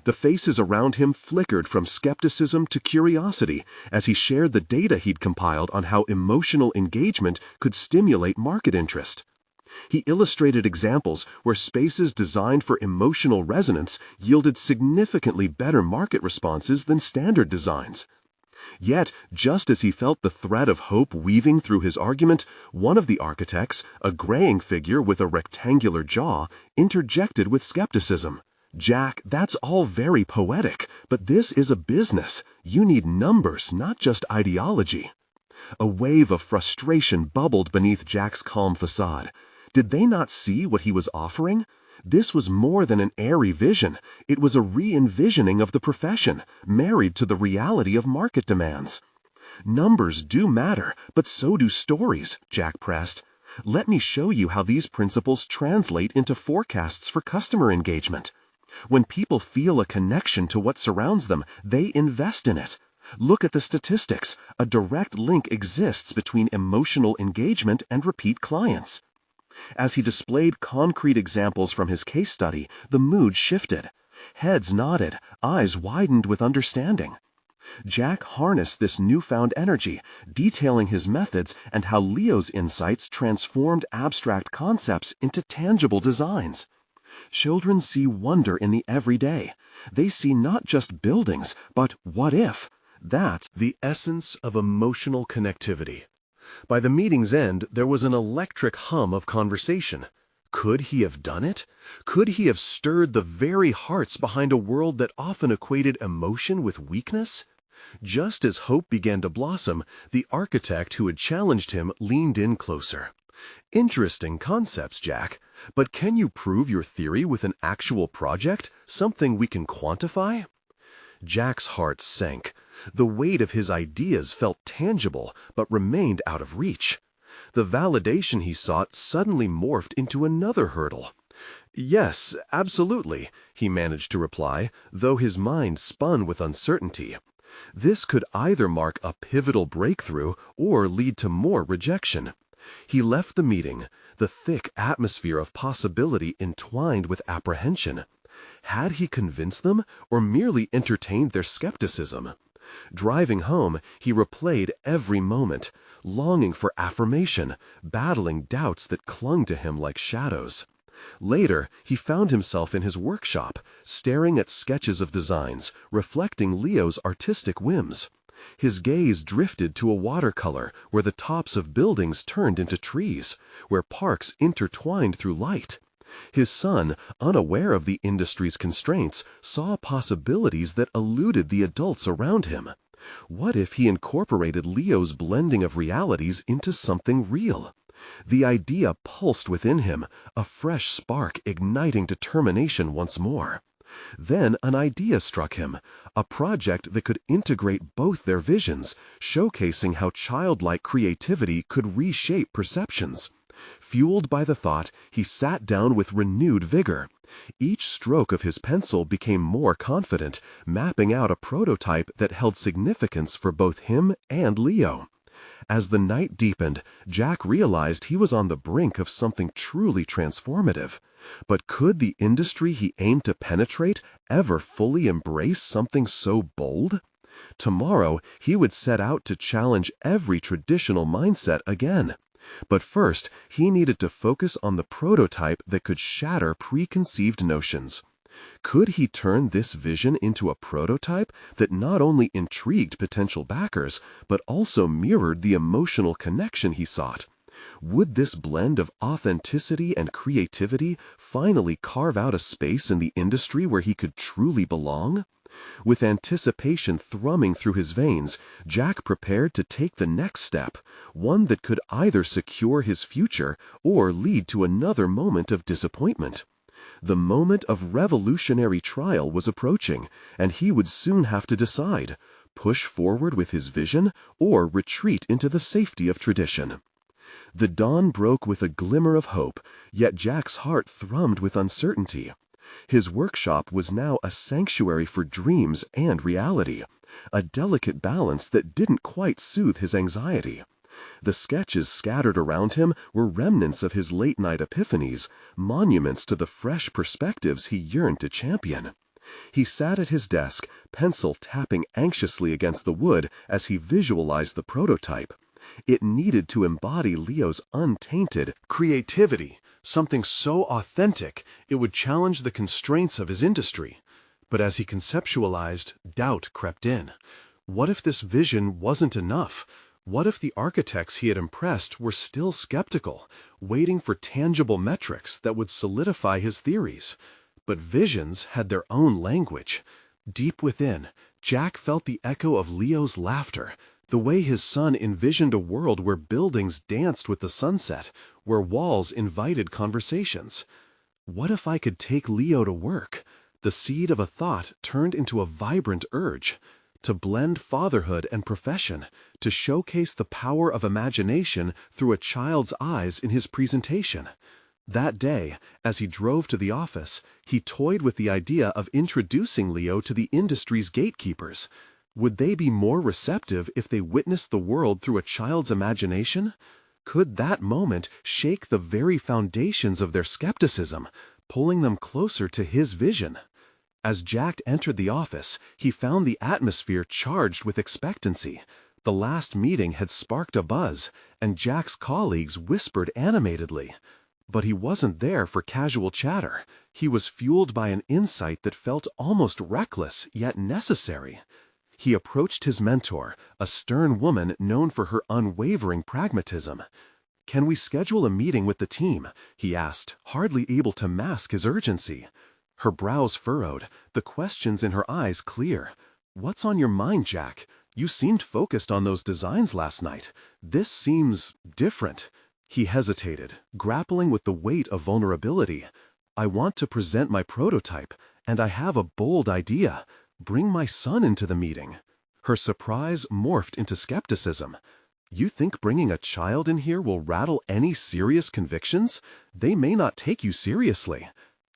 The faces around him flickered from skepticism to curiosity as he shared the data he'd compiled on how emotional engagement could stimulate market interest. He illustrated examples where spaces designed for emotional resonance yielded significantly better market responses than standard designs. Yet, just as he felt the thread of hope weaving through his argument, one of the architects, a graying figure with a rectangular jaw, interjected with skepticism. "Jack, that's all very poetic, but this is a business. You need numbers, not just ideology." A wave of frustration bubbled beneath Jack's calm facade. Did they not see what he was offering? This was more than an airy vision. It was a re-envisioning of the profession, married to the reality of market demands. "Numbers do matter, but so do stories," Jack pressed. "Let me show you how these principles translate into forecasts for customer engagement. When people feel a connection to what surrounds them, they invest in it. Look at the statistics. A direct link exists between emotional engagement and repeat clients." As he displayed concrete examples from his case study, the mood shifted. Heads nodded, eyes widened with understanding. Jack harnessed this newfound energy, detailing his methods and how Leo's insights transformed abstract concepts into tangible designs. Children see wonder in the everyday. They see not just buildings, but what if? That's the essence of emotional connectivity. By the meeting's end, there was an electric hum of conversation. Could he have done it? Could he have stirred the very hearts behind a world that often equated emotion with weakness? Just as hope began to blossom, the architect who had challenged him leaned in closer. "Interesting concepts, Jack, but can you prove your theory with an actual project, something we can quantify?" Jack's heart sank. The weight of his ideas felt tangible, but remained out of reach. The validation he sought suddenly morphed into another hurdle. "Yes, absolutely," he managed to reply, though his mind spun with uncertainty. This could either mark a pivotal breakthrough or lead to more rejection. He left the meeting, the thick atmosphere of possibility entwined with apprehension. Had he convinced them, or merely entertained their skepticism? Driving home, he replayed every moment, longing for affirmation, battling doubts that clung to him like shadows. Later, he found himself in his workshop, staring at sketches of designs, reflecting Leo's artistic whims. His gaze drifted to a watercolor where the tops of buildings turned into trees, where parks intertwined through light. His son, unaware of the industry's constraints, saw possibilities that eluded the adults around him. What if he incorporated Leo's blending of realities into something real? The idea pulsed within him, a fresh spark igniting determination once more. Then an idea struck him, a project that could integrate both their visions, showcasing how childlike creativity could reshape perceptions. Fueled by the thought, he sat down with renewed vigor. Each stroke of his pencil became more confident, mapping out a prototype that held significance for both him and Leo. As the night deepened, Jack realized he was on the brink of something truly transformative. But could the industry he aimed to penetrate ever fully embrace something so bold? Tomorrow, he would set out to challenge every traditional mindset again. But first, he needed to focus on the prototype that could shatter preconceived notions. Could he turn this vision into a prototype that not only intrigued potential backers, but also mirrored the emotional connection he sought? Would this blend of authenticity and creativity finally carve out a space in the industry where he could truly belong? With anticipation thrumming through his veins, Jack prepared to take the next step, one that could either secure his future or lead to another moment of disappointment. The moment of revolutionary trial was approaching, and he would soon have to decide, push forward with his vision or retreat into the safety of tradition. The dawn broke with a glimmer of hope, yet Jack's heart thrummed with uncertainty. His workshop was now a sanctuary for dreams and reality, a delicate balance that didn't quite soothe his anxiety. The sketches scattered around him were remnants of his late-night epiphanies, monuments to the fresh perspectives he yearned to champion. He sat at his desk, pencil tapping anxiously against the wood as he visualized the prototype. It needed to embody Leo's untainted creativity, something so authentic it would challenge the constraints of his industry. But as he conceptualized, doubt crept in. What if this vision wasn't enough? What if the architects he had impressed were still skeptical, waiting for tangible metrics that would solidify his theories? But visions had their own language. Deep within, Jack felt the echo of Leo's laughter, the way his son envisioned a world where buildings danced with the sunset, where walls invited conversations. What if I could take Leo to work? The seed of a thought turned into a vibrant urge. To blend fatherhood and profession, to showcase the power of imagination through a child's eyes in his presentation. That day, as he drove to the office, he toyed with the idea of introducing Leo to the industry's gatekeepers. Would they be more receptive if they witnessed the world through a child's imagination? Could that moment shake the very foundations of their skepticism, pulling them closer to his vision? As Jack entered the office, he found the atmosphere charged with expectancy. The last meeting had sparked a buzz, and Jack's colleagues whispered animatedly. But he wasn't there for casual chatter. He was fueled by an insight that felt almost reckless, yet necessary. He approached his mentor, a stern woman known for her unwavering pragmatism. "Can we schedule a meeting with the team?" he asked, hardly able to mask his urgency. Her brows furrowed, the questions in her eyes clear. "What's on your mind, Jack? You seemed focused on those designs last night. This seems different." He hesitated, grappling with the weight of vulnerability. "I want to present my prototype, and I have a bold idea. Bring my son into the meeting." Her surprise morphed into skepticism. "You think bringing a child in here will rattle any serious convictions? They may not take you seriously."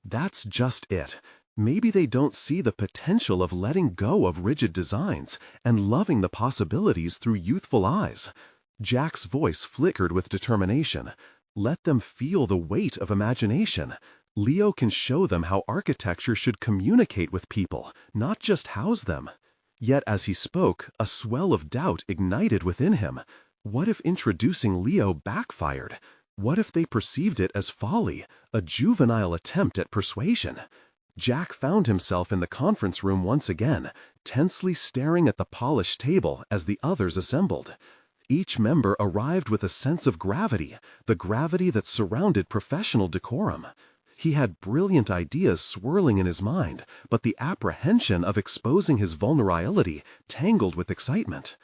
That's just it. Maybe they don't see the potential of letting go of rigid designs and loving the possibilities through youthful eyes. Jack's voice flickered with determination. Let them feel the weight of imagination. Leo can show them how architecture should communicate with people, not just house them. Yet as he spoke, a swell of doubt ignited within him. What if introducing Leo backfired? What if they perceived it as folly, a juvenile attempt at persuasion? Jack found himself in the conference room once again, tensely staring at the polished table as the others assembled. Each member arrived with a sense of gravity, the gravity that surrounded professional decorum. He had brilliant ideas swirling in his mind, but the apprehension of exposing his vulnerability tangled with excitement.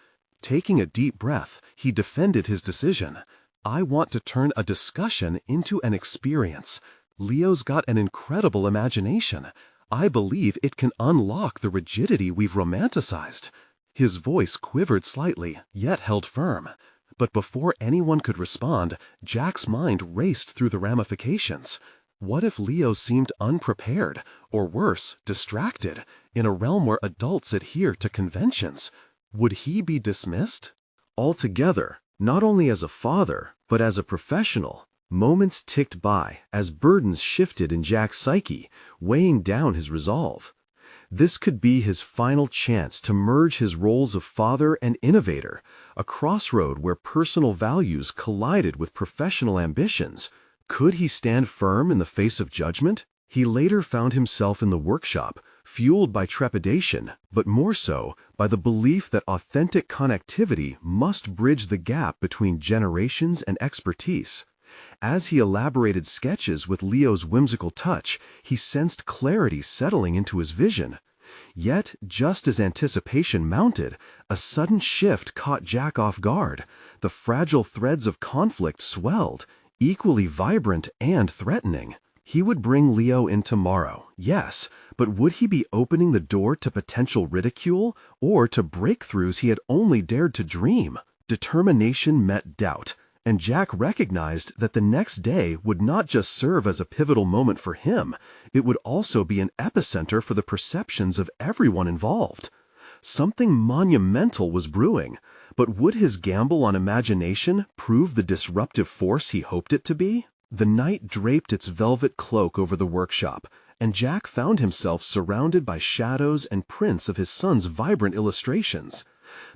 Taking a deep breath, he defended his decision. "I want to turn a discussion into an experience. Leo's got an incredible imagination. I believe it can unlock the rigidity we've romanticized." His voice quivered slightly, yet held firm. But before anyone could respond, Jack's mind raced through the ramifications. What if Leo seemed unprepared, or worse, distracted, in a realm where adults adhere to conventions? Would he be dismissed? Altogether, not only as a father, but as a professional, moments ticked by as burdens shifted in Jack's psyche, weighing down his resolve. This could be his final chance to merge his roles of father and innovator, a crossroad where personal values collided with professional ambitions. Could he stand firm in the face of judgment? He later found himself in the workshop, fueled by trepidation, but more so by the belief that authentic connectivity must bridge the gap between generations and expertise. As he elaborated sketches with Leo's whimsical touch, he sensed clarity settling into his vision. Yet, just as anticipation mounted, a sudden shift caught Jack off guard. The fragile threads of conflict swelled, equally vibrant and threatening. He would bring Leo in tomorrow, yes, but would he be opening the door to potential ridicule or to breakthroughs he had only dared to dream? Determination met doubt, and Jack recognized that the next day would not just serve as a pivotal moment for him, it would also be an epicenter for the perceptions of everyone involved. Something monumental was brewing, but would his gamble on imagination prove the disruptive force he hoped it to be? The night draped its velvet cloak over the workshop, and Jack found himself surrounded by shadows and prints of his son's vibrant illustrations.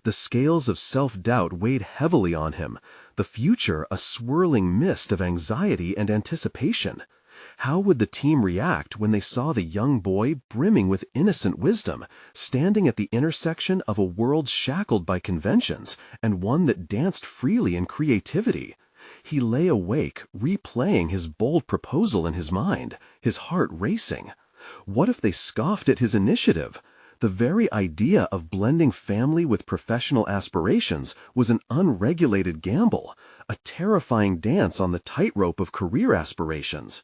The scales of self-doubt weighed heavily on him, the future a swirling mist of anxiety and anticipation. How would the team react when they saw the young boy brimming with innocent wisdom, standing at the intersection of a world shackled by conventions and one that danced freely in creativity? He lay awake, replaying his bold proposal in his mind, his heart racing. What if they scoffed at his initiative? The very idea of blending family with professional aspirations was an unregulated gamble, a terrifying dance on the tightrope of career aspirations.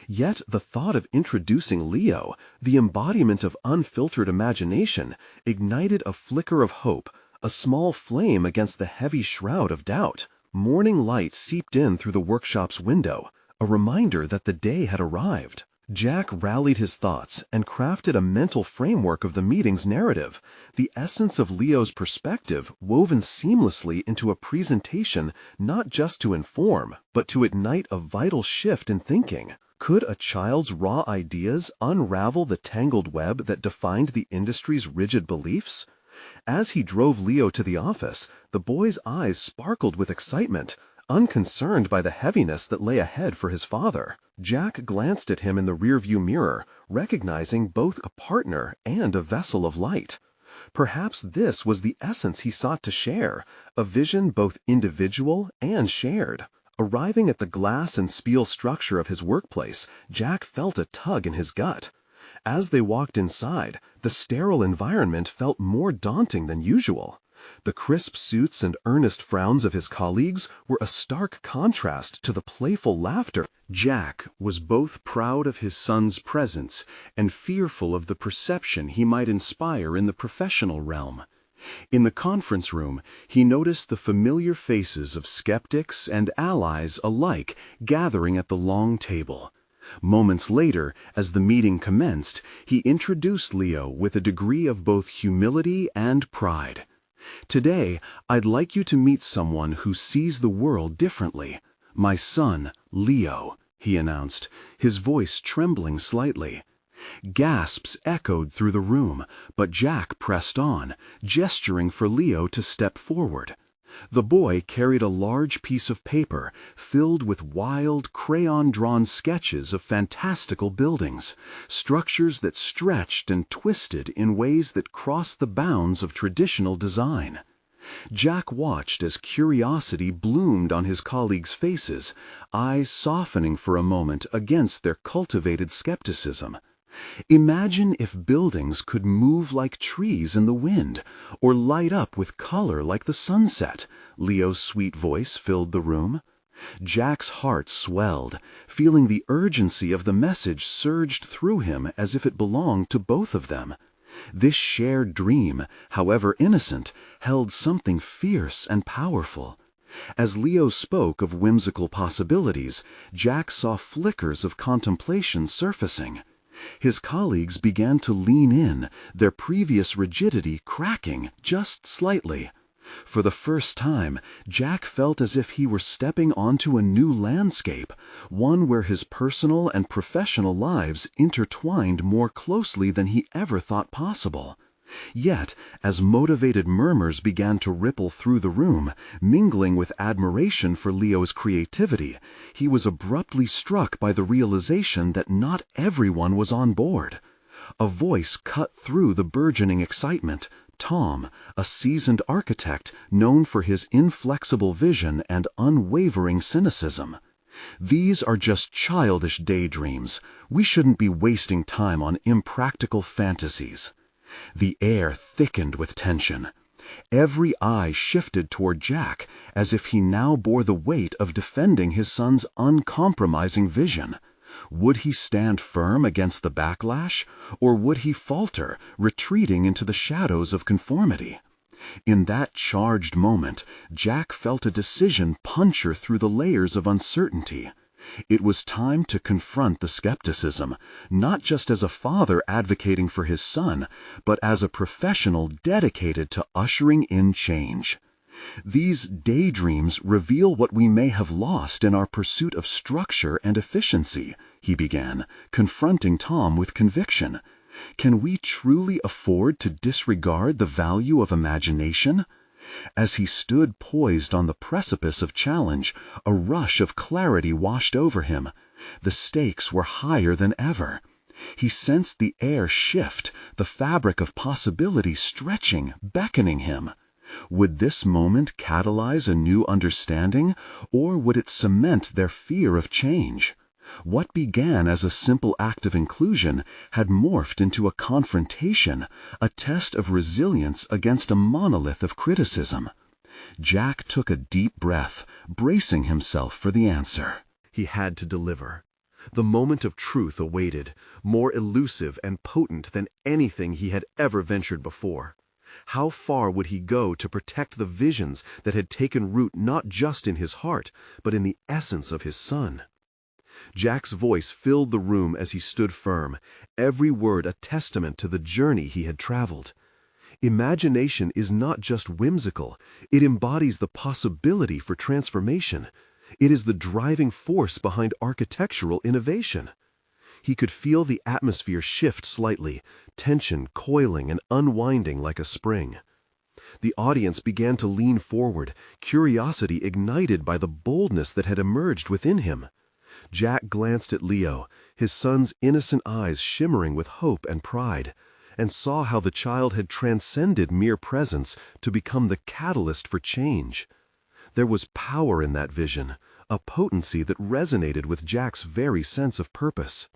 Yet the thought of introducing Leo, the embodiment of unfiltered imagination, ignited a flicker of hope, a small flame against the heavy shroud of doubt. Morning light seeped in through the workshop's window, a reminder that the day had arrived. Jack rallied his thoughts and crafted a mental framework of the meeting's narrative, the essence of Leo's perspective woven seamlessly into a presentation not just to inform, but to ignite a vital shift in thinking. Could a child's raw ideas unravel the tangled web that defined the industry's rigid beliefs? As he drove Leo to the office, the boy's eyes sparkled with excitement, unconcerned by the heaviness that lay ahead for his father. Jack glanced at him in the rearview mirror, recognizing both a partner and a vessel of light. Perhaps this was the essence he sought to share, a vision both individual and shared. Arriving at the glass and spiel structure of his workplace, Jack felt a tug in his gut. As they walked inside, the sterile environment felt more daunting than usual. The crisp suits and earnest frowns of his colleagues were a stark contrast to the playful laughter. Jack was both proud of his son's presence and fearful of the perception he might inspire in the professional realm. In the conference room, he noticed the familiar faces of skeptics and allies alike gathering at the long table. Moments later, as the meeting commenced, he introduced Leo with a degree of both humility and pride. "Today, I'd like you to meet someone who sees the world differently. My son, Leo," he announced, his voice trembling slightly. Gasps echoed through the room, but Jack pressed on, gesturing for Leo to step forward. The boy carried a large piece of paper filled with wild, crayon-drawn sketches of fantastical buildings, structures that stretched and twisted in ways that crossed the bounds of traditional design. Jack watched as curiosity bloomed on his colleagues' faces, eyes softening for a moment against their cultivated skepticism. Imagine if buildings could move like trees in the wind, or light up with color like the sunset. Leo's sweet voice filled the room. Jack's heart swelled, feeling the urgency of the message surged through him as if it belonged to both of them. This shared dream, however innocent, held something fierce and powerful. As Leo spoke of whimsical possibilities, Jack saw flickers of contemplation surfacing. His colleagues began to lean in, their previous rigidity cracking just slightly. For the first time, Jack felt as if he were stepping onto a new landscape, one where his personal and professional lives intertwined more closely than he ever thought possible. Yet, as motivated murmurs began to ripple through the room, mingling with admiration for Leo's creativity, he was abruptly struck by the realization that not everyone was on board. A voice cut through the burgeoning excitement. Tom, a seasoned architect known for his inflexible vision and unwavering cynicism. "These are just childish daydreams. We shouldn't be wasting time on impractical fantasies." The air thickened with tension. Every eye shifted toward Jack, as if he now bore the weight of defending his son's uncompromising vision. Would he stand firm against the backlash, or would he falter, retreating into the shadows of conformity? In that charged moment, Jack felt a decision puncture through the layers of uncertainty. It was time to confront the skepticism, not just as a father advocating for his son, but as a professional dedicated to ushering in change. "These daydreams reveal what we may have lost in our pursuit of structure and efficiency," he began, confronting Tom with conviction. "Can we truly afford to disregard the value of imagination?" As he stood poised on the precipice of challenge, a rush of clarity washed over him. The stakes were higher than ever. He sensed the air shift, the fabric of possibility stretching, beckoning him. Would this moment catalyze a new understanding, or would it cement their fear of change? What began as a simple act of inclusion had morphed into a confrontation, a test of resilience against a monolith of criticism. Jack took a deep breath, bracing himself for the answer. He had to deliver. The moment of truth awaited, more elusive and potent than anything he had ever ventured before. How far would he go to protect the visions that had taken root not just in his heart, but in the essence of his son? Jack's voice filled the room as he stood firm, every word a testament to the journey he had traveled. Imagination is not just whimsical, it embodies the possibility for transformation. It is the driving force behind architectural innovation. He could feel the atmosphere shift slightly, tension coiling and unwinding like a spring. The audience began to lean forward, curiosity ignited by the boldness that had emerged within him. Jack glanced at Leo, his son's innocent eyes shimmering with hope and pride, and saw how the child had transcended mere presence to become the catalyst for change. There was power in that vision, a potency that resonated with Jack's very sense of purpose.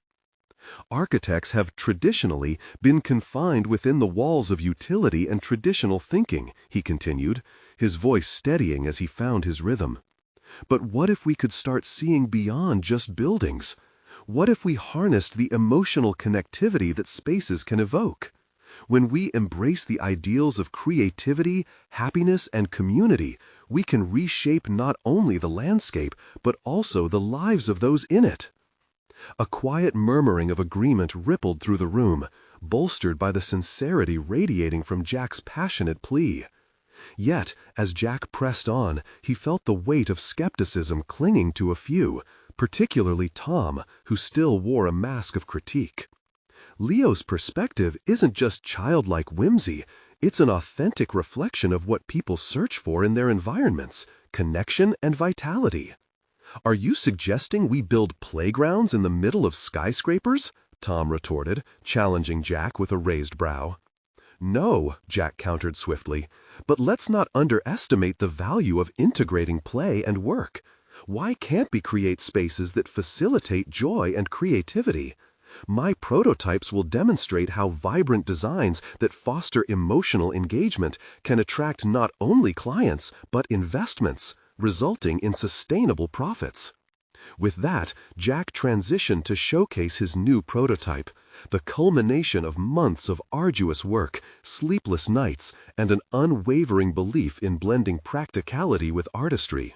Architects have traditionally been confined within the walls of utility and traditional thinking, he continued, his voice steadying as he found his rhythm. But what if we could start seeing beyond just buildings? What if we harnessed the emotional connectivity that spaces can evoke? When we embrace the ideals of creativity, happiness, and community, we can reshape not only the landscape, but also the lives of those in it. A quiet murmuring of agreement rippled through the room, bolstered by the sincerity radiating from Jack's passionate plea. Yet, as Jack pressed on, he felt the weight of skepticism clinging to a few, particularly Tom, who still wore a mask of critique. Leo's perspective isn't just childlike whimsy, it's an authentic reflection of what people search for in their environments, connection and vitality. "Are you suggesting we build playgrounds in the middle of skyscrapers?" Tom retorted, challenging Jack with a raised brow. "No," Jack countered swiftly, "but let's not underestimate the value of integrating play and work. Why can't we create spaces that facilitate joy and creativity? My prototypes will demonstrate how vibrant designs that foster emotional engagement can attract not only clients, but investments, resulting in sustainable profits." With that, Jack transitioned to showcase his new prototype, the culmination of months of arduous work, sleepless nights, and an unwavering belief in blending practicality with artistry.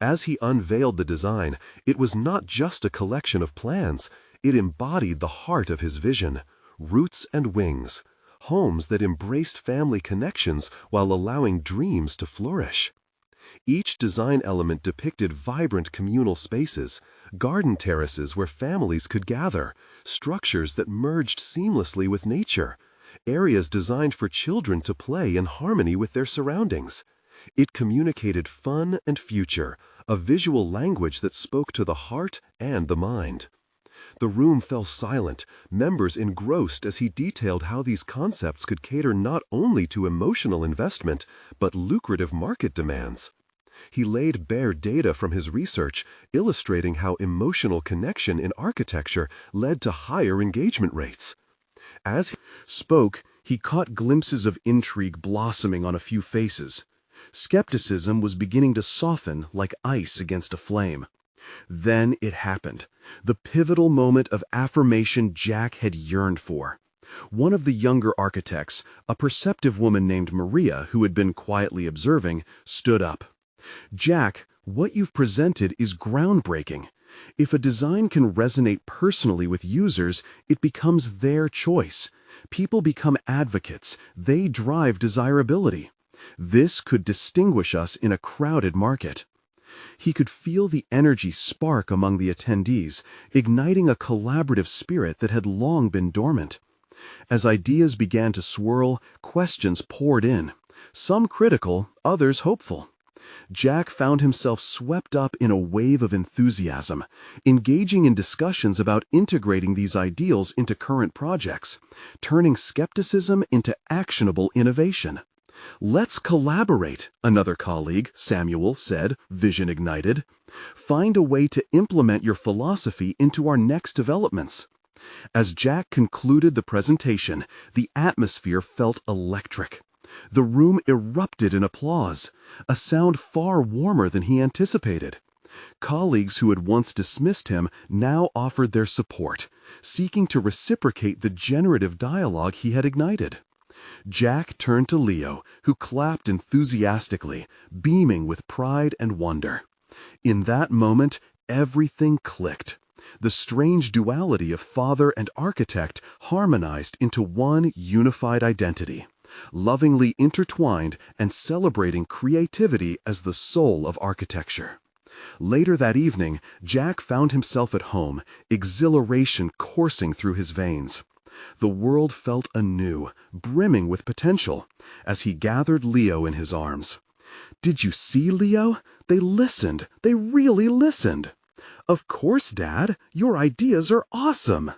As he unveiled the design, it was not just a collection of plans, it embodied the heart of his vision, roots and wings, homes that embraced family connections while allowing dreams to flourish. Each design element depicted vibrant communal spaces, garden terraces where families could gather, structures that merged seamlessly with nature, areas designed for children to play in harmony with their surroundings. It communicated fun and future, a visual language that spoke to the heart and the mind. The room fell silent, members engrossed as he detailed how these concepts could cater not only to emotional investment, but lucrative market demands. He laid bare data from his research, illustrating how emotional connection in architecture led to higher engagement rates. As he spoke, he caught glimpses of intrigue blossoming on a few faces. Skepticism was beginning to soften like ice against a flame. Then it happened, the pivotal moment of affirmation Jack had yearned for. One of the younger architects, a perceptive woman named Maria who had been quietly observing, stood up. "Jack, what you've presented is groundbreaking. If a design can resonate personally with users, it becomes their choice. People become advocates, they drive desirability. This could distinguish us in a crowded market." He could feel the energy spark among the attendees, igniting a collaborative spirit that had long been dormant. As ideas began to swirl, questions poured in, some critical, others hopeful. Jack found himself swept up in a wave of enthusiasm, engaging in discussions about integrating these ideals into current projects, turning skepticism into actionable innovation. "Let's collaborate," another colleague, Samuel, said, vision ignited. "Find a way to implement your philosophy into our next developments." As Jack concluded the presentation, the atmosphere felt electric. The room erupted in applause, a sound far warmer than he anticipated. Colleagues who had once dismissed him now offered their support, seeking to reciprocate the generative dialogue he had ignited. Jack turned to Leo, who clapped enthusiastically, beaming with pride and wonder. In that moment, everything clicked. The strange duality of father and architect harmonized into one unified identity, lovingly intertwined and celebrating creativity as the soul of architecture. Later that evening, Jack found himself at home, exhilaration coursing through his veins. The world felt anew, brimming with potential, as he gathered Leo in his arms. "Did you see, Leo? They listened. They really listened." "Of course, Dad. Your ideas are awesome."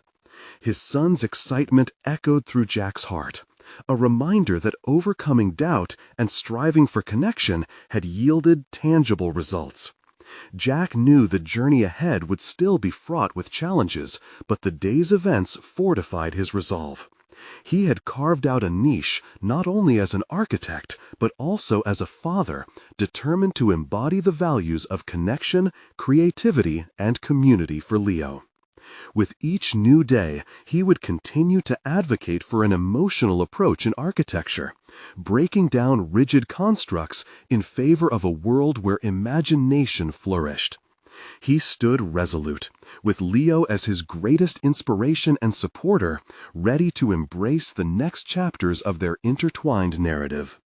His son's excitement echoed through Jack's heart, a reminder that overcoming doubt and striving for connection had yielded tangible results. Jack knew the journey ahead would still be fraught with challenges, but the day's events fortified his resolve. He had carved out a niche not only as an architect, but also as a father, determined to embody the values of connection, creativity, and community for Leo. With each new day, he would continue to advocate for an emotional approach in architecture, breaking down rigid constructs in favor of a world where imagination flourished. He stood resolute, with Leo as his greatest inspiration and supporter, ready to embrace the next chapters of their intertwined narrative.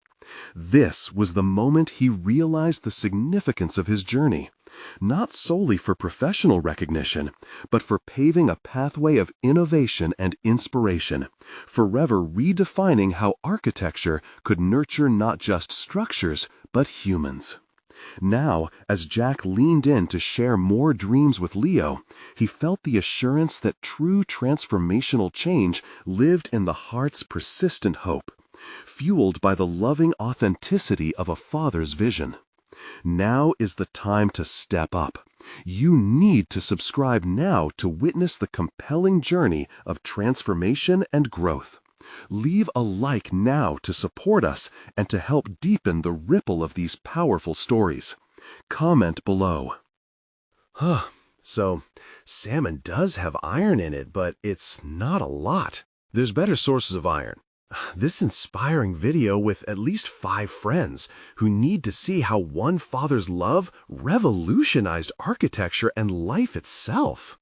This was the moment he realized the significance of his journey, not solely for professional recognition, but for paving a pathway of innovation and inspiration, forever redefining how architecture could nurture not just structures, but humans. Now, as Jack leaned in to share more dreams with Leo, he felt the assurance that true transformational change lived in the heart's persistent hope, fueled by the loving authenticity of a father's vision. Now is the time to step up. You need to subscribe now to witness the compelling journey of transformation and growth. Leave a like now to support us and to help deepen the ripple of these powerful stories. Comment below. So, salmon does have iron in it, but it's not a lot. There's better sources of iron. This inspiring video with at least 5 friends who need to see how one father's love revolutionized architecture and life itself.